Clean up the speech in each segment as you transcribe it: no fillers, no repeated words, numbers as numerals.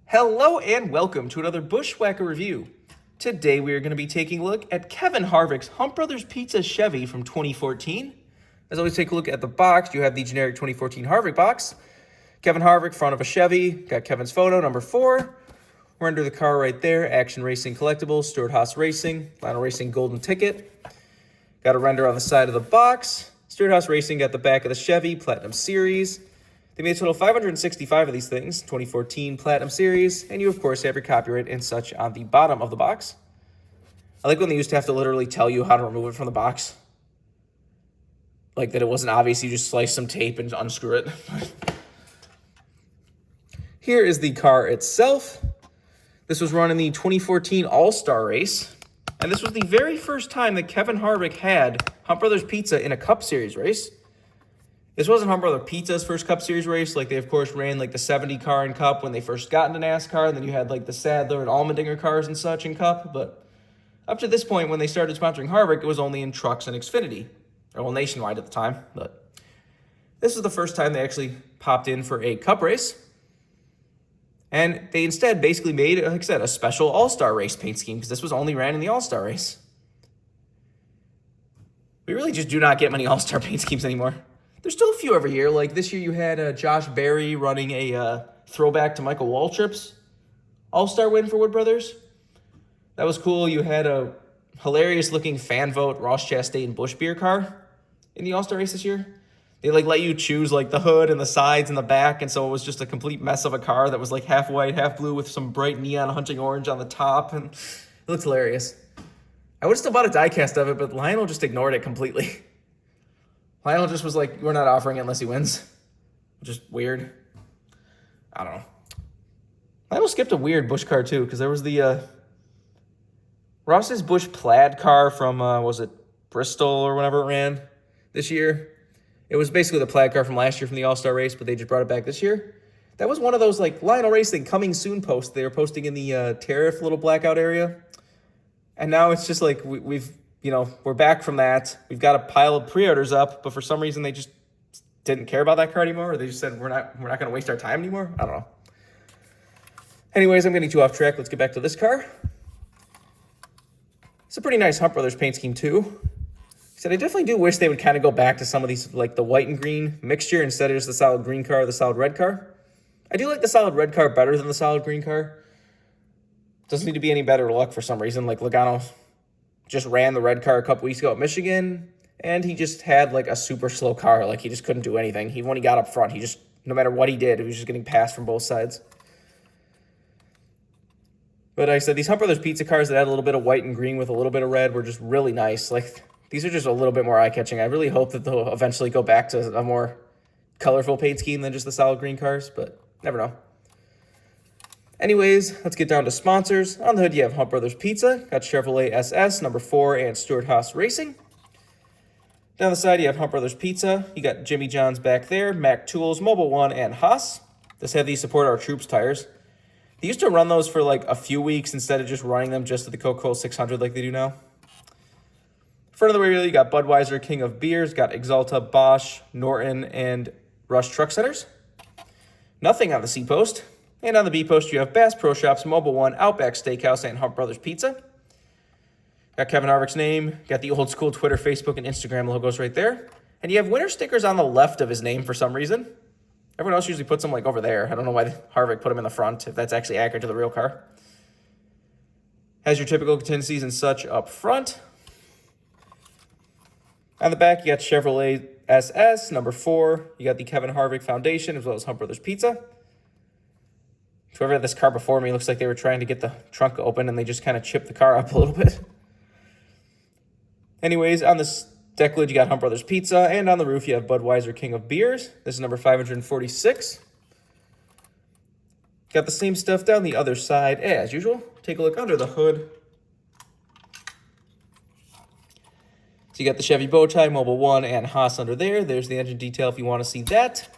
Hello and welcome to another BWhack review. Today we are going to be taking a look at Kevin Harvick's Hunt Brothers Pizza Chevy from 2014. As always, take a look at the box. You have the generic 2014 Harvick box. Kevin Harvick, front of a Chevy. Got Kevin's photo, number 4. We're under the car right there. Action Racing Collectibles, Stuart Haas Racing, Lionel Racing Golden Ticket. Got a render on the side of the box. Stuart Haas Racing got the back of the Chevy, Platinum Series. They made a total of 565 of these things, 2014 Platinum Series, and you, of course, have your copyright and such on the bottom of the box. I like when they used to have to literally tell you how to remove it from the box. Like that it wasn't obvious, you just slice some tape and unscrew it. Here is the car itself. This was run in the 2014 All-Star race, and this was the very first time that Kevin Harvick had Hunt Brothers Pizza in a Cup Series race. This wasn't Hunt Brothers Pizza's first Cup Series race. Like, they, of course, ran, like, the 70 car in Cup when they first got into NASCAR. And then you had, like, the Sadler and Allmendinger cars and such in Cup. But up to this point, when they started sponsoring Harvick, it was only in trucks and Xfinity. Or, well, nationwide at the time. But this was the first time they actually popped in for a Cup race. And they instead basically made, like I said, a special All-Star race paint scheme. Because this was only ran in the All-Star race. We really just do not get many All-Star paint schemes anymore. There's still a few every year. Like this year you had Josh Berry running a throwback to Michael Waltrip's All-Star win for Wood Brothers. That was cool. You had a hilarious-looking fan vote Ross Chastain Busch Beer car in the All-Star race this year. They let you choose the hood and the sides and the back, and so it was just a complete mess of a car that was half white, half blue with some bright neon hunting orange on the top, and it looks hilarious. I would have still bought a diecast of it, but Lionel just ignored it completely. Lionel just was like, we're not offering it unless he wins. Which is weird. I don't know. Lionel skipped a weird Busch car, too, because there was the Ross's Busch plaid car from, was it Bristol or whenever it ran this year? It was basically the plaid car from last year from the All-Star race, but they just brought it back this year. That was one of those, Lionel Racing coming soon posts they were posting in the tariff little blackout area. And now it's just we're back from that. We've got a pile of pre-orders up, but for some reason they just didn't care about that car anymore, or they just said we're not going to waste our time anymore. I don't know. Anyways, I'm getting too off track. Let's get back to this car. It's a pretty nice Hunt Brothers paint scheme too. I definitely do wish they would kind of go back to some of these the white and green mixture instead of just the solid green car or the solid red car. I do like the solid red car better than the solid green car. Doesn't need to be any better luck for some reason. Logano just ran the red car a couple weeks ago at Michigan, and he just had a super slow car. He just couldn't do anything. When he got up front, he just, no matter what he did, he was just getting passed from both sides. But like I said, these Hunt Brothers Pizza cars that had a little bit of white and green with a little bit of red were just really nice. These are just a little bit more eye-catching. I really hope that they'll eventually go back to a more colorful paint scheme than just the solid green cars, but never know. Anyways, let's get down to sponsors. On the hood, you have Hunt Brothers Pizza, got Chevrolet SS, number 4, and Stuart Haas Racing. Down the side, you have Hunt Brothers Pizza. You got Jimmy John's back there, Mac Tools, Mobile One, and Haas. This heavy support our troops tires. They used to run those for a few weeks instead of just running them just at the Coca-Cola 600 like they do now. Front of the wheel, you got Budweiser, King of Beers, got Exalta, Bosch, Norton, and Rush Truck Centers. Nothing on the C post. And on the B post, you have Bass Pro Shops, Mobile One, Outback Steakhouse, and Hunt Brothers Pizza. Got Kevin Harvick's name, got the old school Twitter, Facebook, and Instagram logos right there. And you have winter stickers on the left of his name for some reason. Everyone else usually puts them over there. I don't know why Harvick put them in the front, if that's actually accurate to the real car. Has your typical contingencies and such up front. On the back, you got Chevrolet SS, number 4. You got the Kevin Harvick Foundation, as well as Hunt Brothers Pizza. Whoever had this car before me looks like they were trying to get the trunk open, and they just kind of chipped the car up a little bit. Anyways, on this deck lid, you got Hunt Brothers Pizza, and on the roof, you have Budweiser King of Beers. This is number 546. Got the same stuff down the other side as usual. Take a look under the hood. So you got the Chevy bow tie, Mobile One, and Haas under there. There's the engine detail if you want to see that.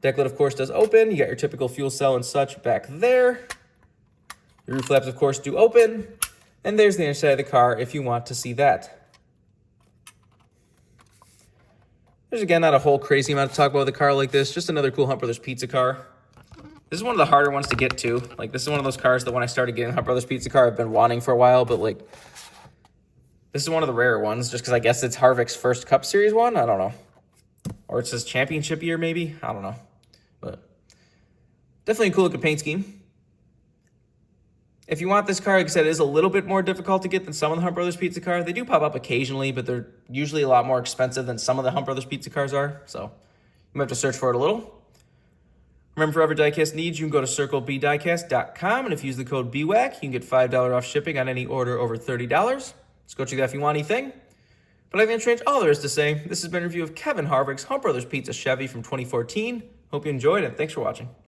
Deck lid, of course, does open. You got your typical fuel cell and such back there. Your roof flaps, of course, do open. And there's the inside of the car if you want to see that. There's, again, not a whole crazy amount to talk about with a car like this. Just another cool Hunt Brothers Pizza car. This is one of the harder ones to get to. Like, this is one of those cars that when I started getting Hunt Brothers Pizza car, I've been wanting for a while, but, like, this is one of the rarer ones, just because I guess it's Harvick's first Cup Series one. I don't know. Or it's his championship year, maybe. I don't know. But definitely a cool looking paint scheme. If you want this car, like I said, it is a little bit more difficult to get than some of the Hunt Brothers Pizza cars. They do pop up occasionally, but they're usually a lot more expensive than some of the Hunt Brothers Pizza cars are. So you might have to search for it a little. Remember, for every diecast needs, you can go to circlebdiecast.com, and if you use the code BWhack, you can get $5 off shipping on any order over $30. Let's go check that if you want anything. But I think that's all there is to say. This has been a review of Kevin Harvick's Hunt Brothers Pizza Chevy from 2014. Hope you enjoyed it. Thanks for watching.